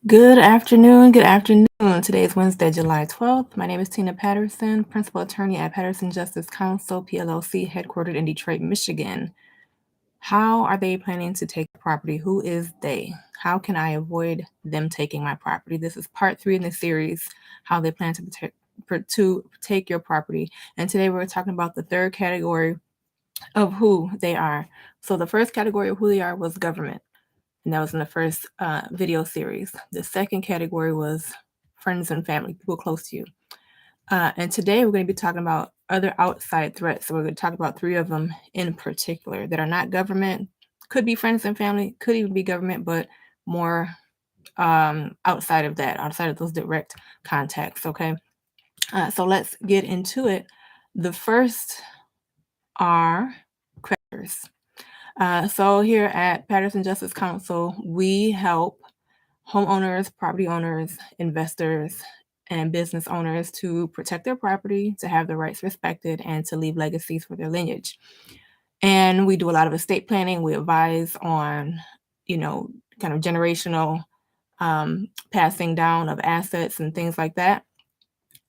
Good afternoon. Good afternoon. Today is Wednesday, July 12th. My name is Tina Patterson, Principal Attorney at Patterson Justice Council, PLLC, headquartered in Detroit, Michigan. How are they planning to take property? Who is they? How can I avoid them taking my property? This is part 3 in the series, how they plan to take your property. And today we're talking about the third category of who they are. So the first category of who they are was government. And that was in the first video series. The second category was friends and family, people close to you. And today we're going to be talking about other outside threats. So we're going to talk about 3 of them in particular that are not government, could be friends and family, could even be government, but more outside of that, outside of those direct contacts. Okay. So let's get into it. The first are creditors. So here at Patterson Justice Council, we help homeowners, property owners, investors, and business owners to protect their property, to have their rights respected, and to leave legacies for their lineage. And we do a lot of estate planning. We advise on, kind of generational passing down of assets and things like that.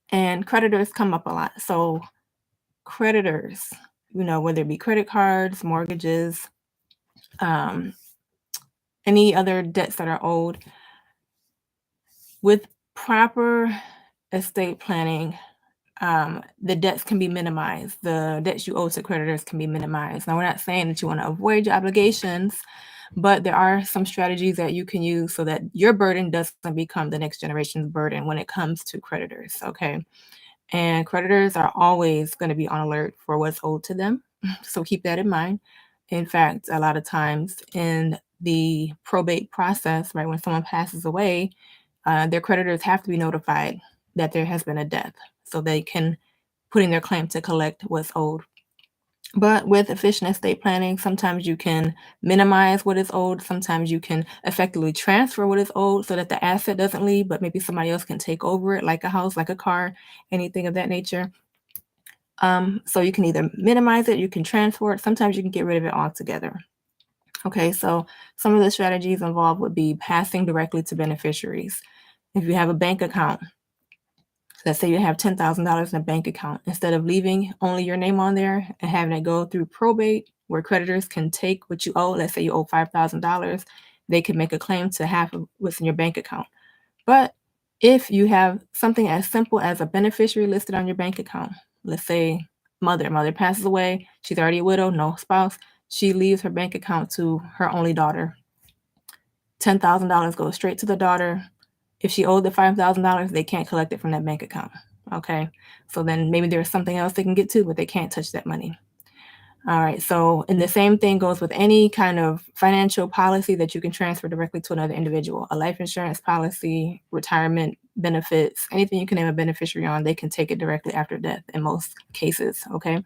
And creditors come up a lot. So creditors, whether it be credit cards, mortgages, any other debts that are owed, with proper estate planning, the debts can be minimized. The debts you owe to creditors can be minimized. Now, we're not saying that you want to avoid your obligations, but there are some strategies that you can use so that your burden doesn't become the next generation's burden when it comes to creditors, okay? And creditors are always going to be on alert for what's owed to them. So keep that in mind. In fact, a lot of times in the probate process, right, when someone passes away, their creditors have to be notified that there has been a death so they can put in their claim to collect what's owed. But with efficient estate planning, sometimes you can minimize what is owed. Sometimes you can effectively transfer what is owed so that the asset doesn't leave, but maybe somebody else can take over it, like a house, like a car, anything of that nature. So you can either minimize it, you can transfer it. Sometimes you can get rid of it altogether. Okay, so some of the strategies involved would be passing directly to beneficiaries. If you have a bank account, let's say you have $10,000 in a bank account, instead of leaving only your name on there and having it go through probate where creditors can take what you owe, let's say you owe $5,000, they can make a claim to half of what's in your bank account. But if you have something as simple as a beneficiary listed on your bank account, let's say mother passes away, she's already a widow, no spouse, she leaves her bank account to her only daughter. $10,000 goes straight to the daughter. If she owed the $5,000, they can't collect it from that bank account. Okay. So then maybe there's something else they can get to, but they can't touch that money. All right. So, and the same thing goes with any kind of financial policy that you can transfer directly to another individual, a life insurance policy, retirement benefits, anything you can name a beneficiary on, they can take it directly after death in most cases. Okay.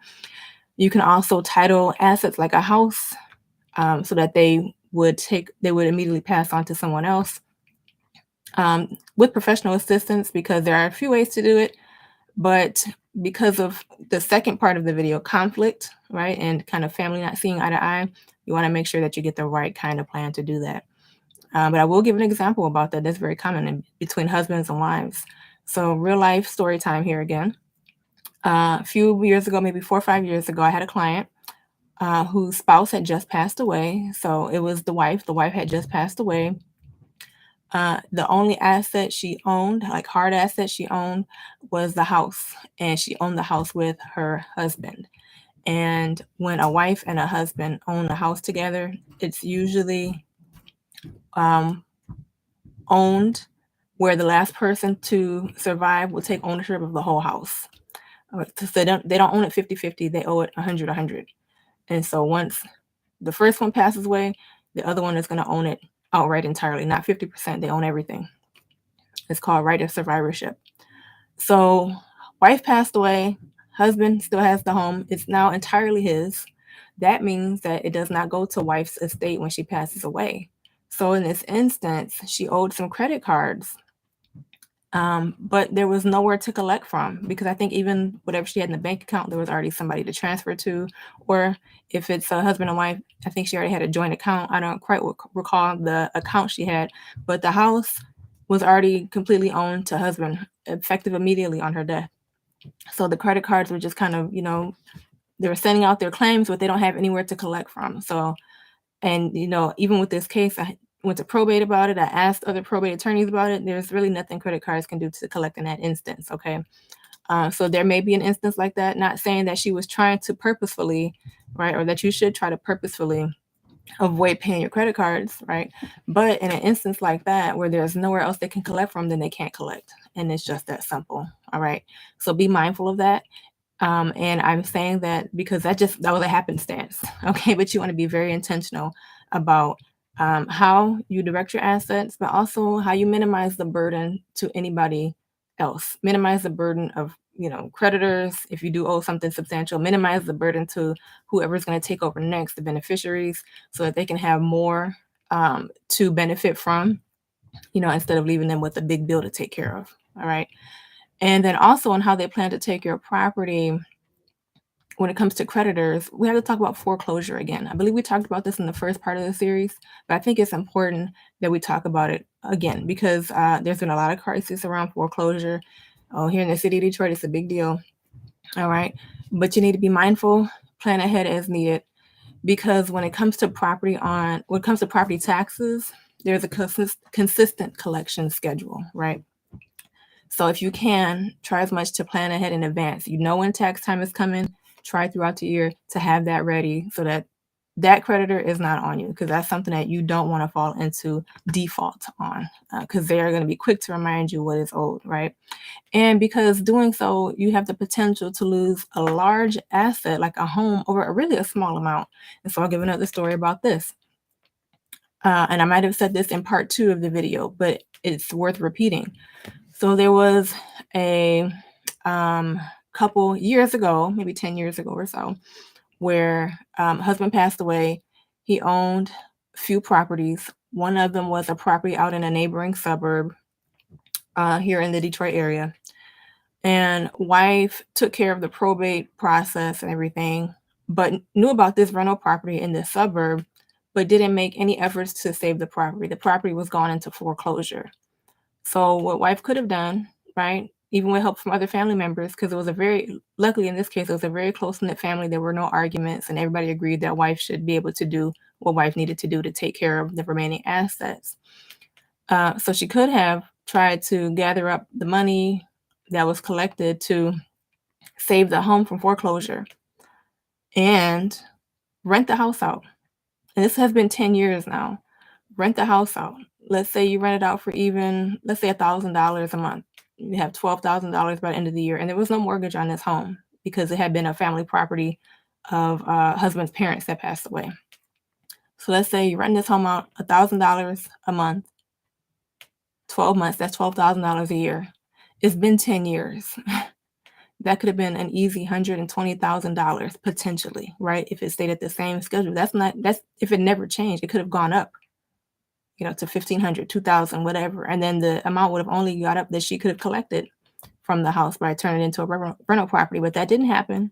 You can also title assets like a house, so that they would immediately pass on to someone else, with professional assistance, because there are a few ways to do it. But because of the second part of the video, conflict, right, and kind of family not seeing eye to eye, you want to make sure that you get the right kind of plan to do that. But I will give an example about that. That's very common between husbands and wives. So real life story time here again. A few years ago, maybe 4 or 5 years ago, I had a client whose spouse had just passed away. So it was the wife. The wife had just passed away. The only asset she owned, like hard asset she owned, was the house, and she owned the house with her husband. And when a wife and a husband own a house together, it's usually owned where the last person to survive will take ownership of the whole house. So they don't own it 50-50, they owe it 100-100. And so once the first one passes away, the other one is going to own it outright entirely, not 50%. They own everything. It's called right of survivorship. So wife passed away, husband still has the home. It's now entirely his. That means that it does not go to wife's estate when she passes away. So in this instance, she owed some credit cards, but there was nowhere to collect from, because I think even whatever she had in the bank account, there was already somebody to transfer to. Or if it's a husband and wife, I think she already had a joint account. I don't quite recall the account she had, but the house, was already completely owned to husband, effective immediately on her death. So the credit cards were just kind of, they were sending out their claims, but they don't have anywhere to collect from. So, and even with this case, I went to probate about it. I asked other probate attorneys about it. There's really nothing credit cards can do to collect in that instance. Okay. So there may be an instance like that, not saying that she was trying to purposefully, right, or that you should try to purposefully avoid paying your credit cards, right? But in an instance like that, where there's nowhere else they can collect from, then they can't collect. And it's just that simple. All right. So be mindful of that. And I'm saying that because that was a happenstance. Okay. But you want to be very intentional about how you direct your assets, but also how you minimize the burden to anybody else. Minimize the burden of, creditors. If you do owe something substantial, minimize the burden to whoever's going to take over next, the beneficiaries, so that they can have more to benefit from, instead of leaving them with a big bill to take care of. All right. And then also on how they plan to take your property when it comes to creditors, we have to talk about foreclosure again. I believe we talked about this in the first part of the series, but I think it's important that we talk about it again because there's been a lot of crisis around foreclosure. Oh, here in the city of Detroit, it's a big deal. All right. But you need to be mindful, plan ahead as needed, because when it comes to property taxes, there's a consistent collection schedule, right? So if you can, try as much to plan ahead in advance. When tax time is coming, try throughout the year to have that ready so that that creditor is not on you, because that's something that you don't want to fall into default on, because they are going to be quick to remind you what is owed, right? And because doing so, you have the potential to lose a large asset like a home over a small amount. And so I'll give another story about this. And I might have said this in part 2 of the video, but it's worth repeating. So there was a couple years ago, maybe 10 years ago or so, where husband passed away. He owned a few properties. One of them was a property out in a neighboring suburb here in the Detroit area. And wife took care of the probate process and everything, but knew about this rental property in the suburb, but didn't make any efforts to save the property. The property was gone into foreclosure. So what wife could have done, right, even with help from other family members, because luckily in this case, it was a very close-knit family. There were no arguments, and everybody agreed that wife should be able to do what wife needed to do to take care of the remaining assets. So she could have tried to gather up the money that was collected to save the home from foreclosure and rent the house out. And this has been 10 years now. Rent the house out. Let's say you rent it out for even, let's say $1,000 a month. You have $12,000 by the end of the year. And there was no mortgage on this home because it had been a family property of husband's parents that passed away. So let's say you rent this home out $1,000 a month, 12 months, that's $12,000 a year. It's been 10 years. That could have been an easy $120,000 potentially, right? If it stayed at the same schedule. That's if it never changed, it could have gone up, to 1,500, 2,000, whatever. And then the amount would have only got up that she could have collected from the house by turning it into a rental property. But that didn't happen.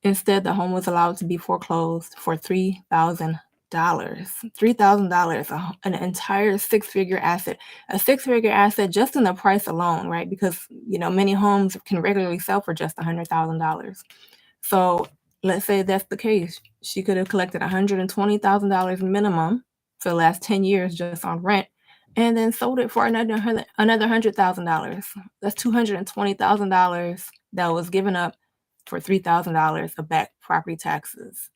Instead, the home was allowed to be foreclosed for $3,000. $3,000, an entire six-figure asset. A six-figure asset just in the price alone, right? Because, many homes can regularly sell for just $100,000. So let's say that's the case. She could have collected $120,000 minimum for the last 10 years just on rent, and then sold it for another $100,000. That's $220,000 that was given up for $3,000 of back property taxes.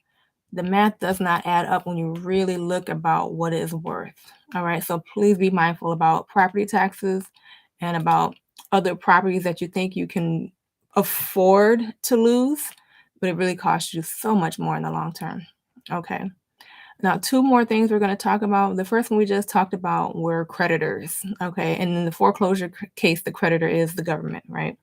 The math does not add up when you really look about what it is worth. All right. So please be mindful about property taxes and about other properties that you think you can afford to lose, but it really costs you so much more in the long term. Okay. Now, 2 more things we're going to talk about. The first one we just talked about were creditors. Okay. And in the foreclosure case, the creditor is the government, right?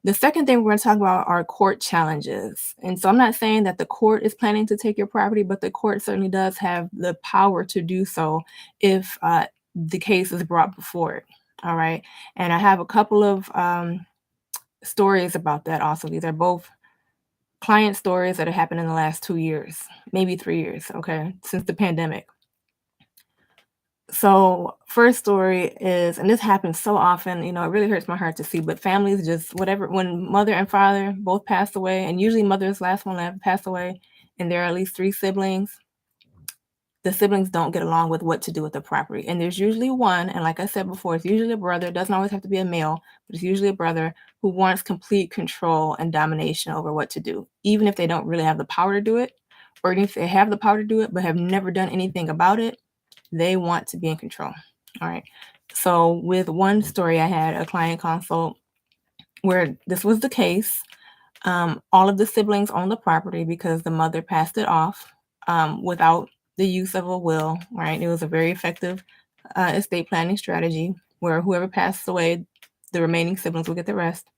The second thing we're going to talk about are court challenges. And so I'm not saying that the court is planning to take your property, but the court certainly does have the power to do so if the case is brought before it. All right. And I have a couple of stories about that also. These are both client stories that have happened in the last 2 years, maybe 3 years, okay, since the pandemic. So, first story is, and this happens so often, it really hurts my heart to see, but families just whatever, when mother and father both pass away, and usually mother's last one to pass away, and there are at least three siblings, the siblings don't get along with what to do with the property. And there's usually one, and like I said before, it's usually a brother. It doesn't always have to be a male, but it's usually a brother who wants complete control and domination over what to do, even if they don't really have the power to do it, or even if they have the power to do it but have never done anything about it. They want to be in control. All right. So with one story, I had a client consult where this was the case. All of the siblings own the property because the mother passed it off without the use of a will, right? It was a very effective estate planning strategy where whoever passed away, the remaining siblings would get the rest.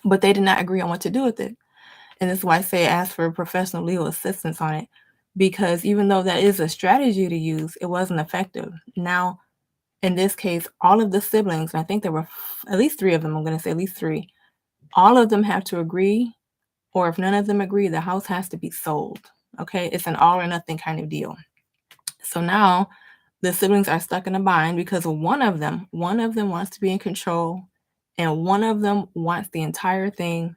But they did not agree on what to do with it. And this is why I say ask for professional legal assistance on it, because even though that is a strategy to use, it wasn't effective. Now, in this case, all of the siblings, and I think there were at least three of them, I'm going to say at least three, all of them have to agree, or if none of them agree, the house has to be sold. Okay, it's an all or nothing kind of deal. So now the siblings are stuck in a bind because one of them wants to be in control, and one of them wants the entire thing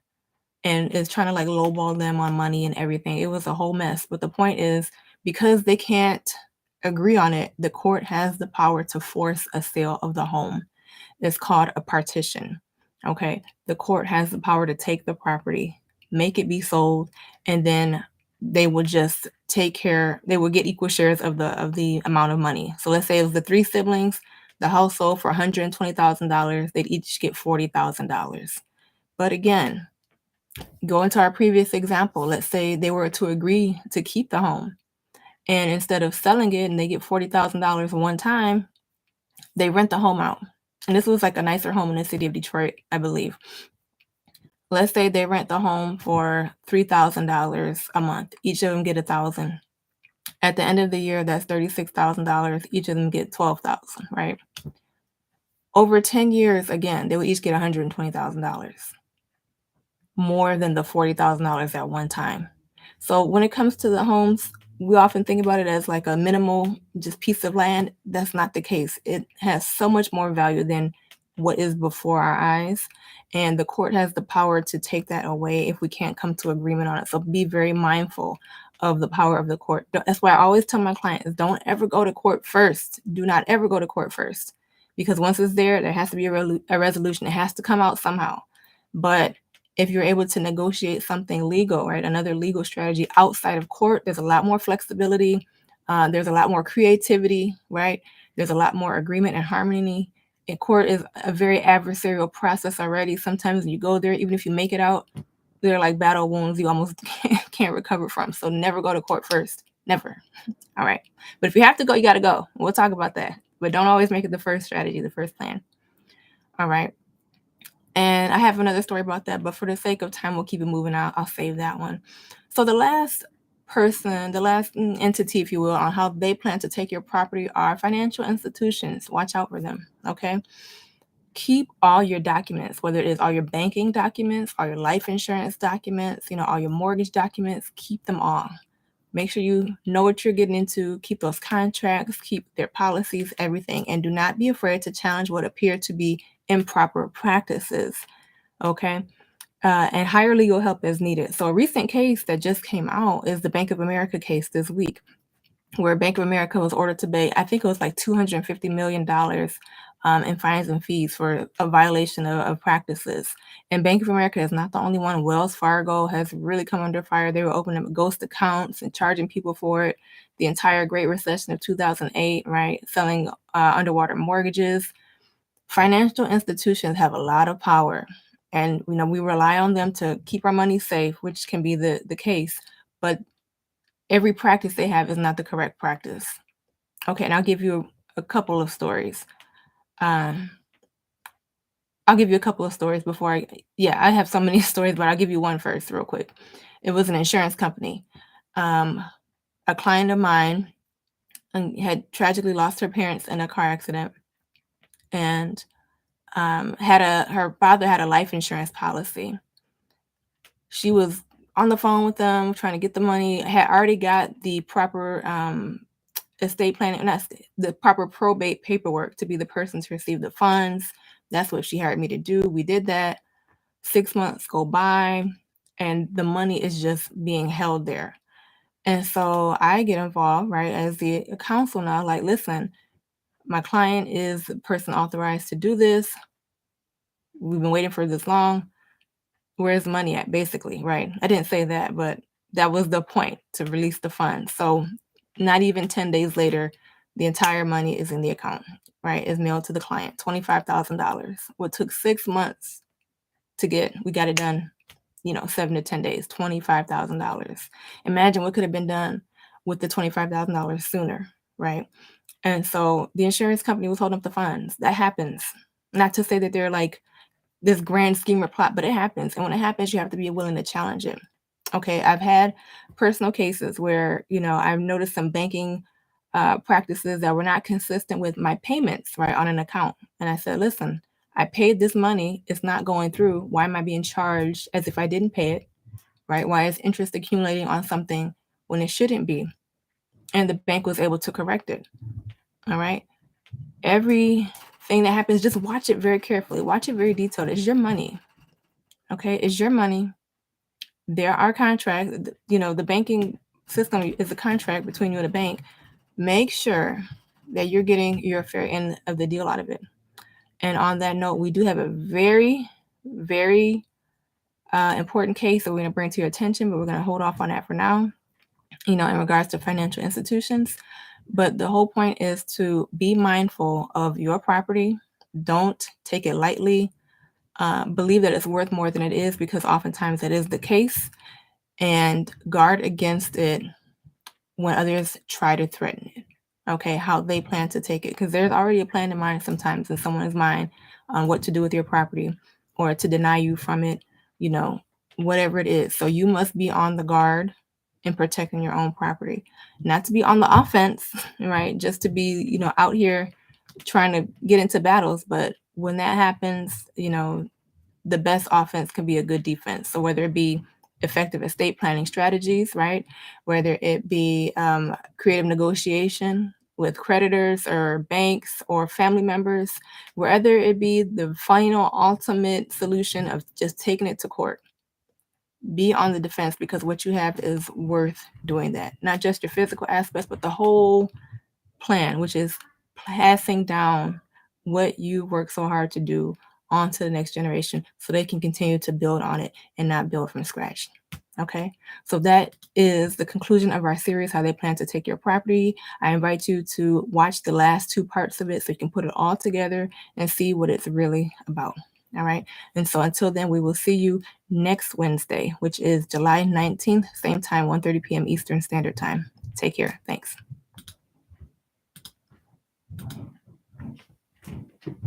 and is trying to like lowball them on money and everything. It was a whole mess. But the point is, because they can't agree on it, the court has the power to force a sale of the home. It's called a partition. Okay. The court has the power to take the property, make it be sold, and then they will just they will get equal shares of the amount of money. So let's say it was the three siblings, the house sold for $120,000, they'd each get $40,000. But again, go into our previous example. Let's say they were to agree to keep the home, and instead of selling it and they get $40,000 one time, they rent the home out. And this was like a nicer home in the city of Detroit, I believe. Let's say they rent the home for $3,000 a month. Each of them get $1,000. At the end of the year, that's $36,000. Each of them get $12,000, right? Over 10 years, again, they would each get $120,000, more than the $40,000 at one time. So when it comes to the homes, we often think about it as like a minimal just piece of land. That's not the case. It has so much more value than what is before our eyes. And the court has the power to take that away if we can't come to agreement on it. So be very mindful of the power of the court. That's why I always tell my clients, don't ever go to court first. Do not ever go to court first. Because once it's there has to be a resolution. It has to come out somehow. But if you're able to negotiate something legal, right, another legal strategy outside of court, there's a lot more flexibility. There's a lot more creativity, right? There's a lot more agreement and harmony. And court is a very adversarial process already. Sometimes when you go there, even if you make it out, they're like battle wounds you almost can't recover from. So never go to court first. Never. All right. But if you have to go, you got to go. We'll talk about that. But don't always make it the first strategy, the first plan. All right. And I have another story about that, but for the sake of time, we'll keep it moving. I'll save that one. So the last person, the last entity, if you will, on how they plan to take your property are financial institutions. Watch out for them, okay? Keep all your documents, whether it is all your banking documents, all your life insurance documents, all your mortgage documents, keep them all. Make sure you know what you're getting into. Keep those contracts, keep their policies, everything, and do not be afraid to challenge what appear to be improper practices, okay? And hire legal help as needed. So a recent case that just came out is the Bank of America case this week, where Bank of America was ordered to pay, I think it was like $250 million in fines and fees for a violation of practices. And Bank of America is not the only one. Wells Fargo has really come under fire. They were opening up ghost accounts and charging people for it. The entire Great Recession of 2008, right? Selling underwater mortgages. Financial institutions have a lot of power, and we rely on them to keep our money safe, which can be the case. But every practice they have is not the correct practice. Okay, and I'll give you a couple of stories. I'll give you a couple of stories before I have so many stories, but I'll give you one first real quick. It was an insurance company. A client of mine had tragically lost her parents in a car accident, and her father had a life insurance policy. She was on the phone with them trying to get the money, had already got the proper estate planning, not the proper probate paperwork to be the person to receive the funds. That's what she hired me to do. We did that. 6 months go by, and the money is just being held there. And so I get involved, right, as the counsel now, like, listen, my client is the person authorized to do this. We've been waiting for this long. Where's the money at, basically, right? I didn't say that, but that was the point, to release the funds. So not even 10 days later, the entire money is in the account, right? Is mailed to the client, $25,000. What took 6 months to get, we got it done, 7 to 10 days, $25,000. Imagine what could have been done with the $25,000 sooner, right? And so the insurance company was holding up the funds. That happens. Not to say that they're like this grand scheme or plot, but it happens. And when it happens, you have to be willing to challenge it. Okay, I've had personal cases where, I've noticed some banking practices that were not consistent with my payments, right, on an account. And I said, listen, I paid this money. It's not going through. Why am I being charged as if I didn't pay it, right? Why is interest accumulating on something when it shouldn't be? And the bank was able to correct it. All right. Everything that happens, just watch it very carefully. Watch it very detailed. It's your money. Okay. It's your money. There are contracts. The banking system is a contract between you and the bank. Make sure that you're getting your fair end of the deal out of it. And on that note, we do have a very, very important case that we're going to bring to your attention, but we're going to hold off on that for now, in regards to financial institutions. But the whole point is to be mindful of your property. Don't take it lightly. Believe that it's worth more than it is, because oftentimes that is the case. And guard against it when others try to threaten it. Okay, how they plan to take it, because there's already a plan in mind sometimes in someone's mind on what to do with your property or to deny you from it, whatever it is. So you must be on the guard in protecting your own property, not to be on the offense, right? Just to be, out here trying to get into battles. But when that happens, the best offense can be a good defense. So whether it be effective estate planning strategies, right? Whether it be creative negotiation with creditors or banks or family members, whether it be the final ultimate solution of just taking it to court. Be on the defense, because what you have is worth doing that. Not just your physical aspects, but the whole plan, which is passing down what you work so hard to do onto the next generation so they can continue to build on it and not build from scratch. Okay, so that is the conclusion of our series, How They Plan to Take Your Property. I invite you to watch the last 2 parts of it so you can put it all together and see what it's really about. All right, and so until then, we will see you next Wednesday, which is July 19th, same time, 1:30 p.m. Eastern Standard Time. Take care. Thanks.